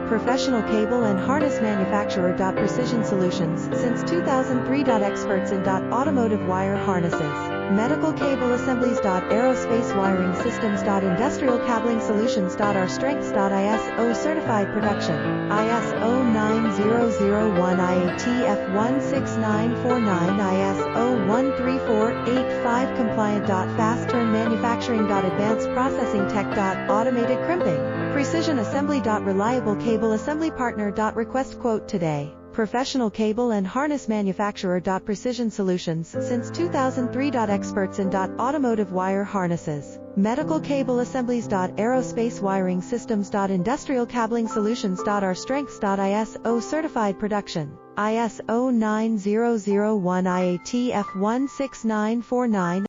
Professional cable and harness manufacturer. Precision Solutions, since 2003. Experts in automotive wire harnesses, medical cable assemblies. Aerospace wiring systems. Industrial cabling solutions. Our strengths. ISO certified production, ISO 9001, IATF 16949, ISO 13485 compliant. Fast turn manufacturing. Advanced processing tech. Automated crimping, precision assembly. Reliable cable assembly partner. Request quote today. Professional cable and harness manufacturer. Precision Solutions, since 2003. Experts in automotive wire harnesses, medical cable assemblies. Aerospace wiring systems. Industrial cabling solutions. Our strengths. ISO certified production, ISO 9001, IATF 16949.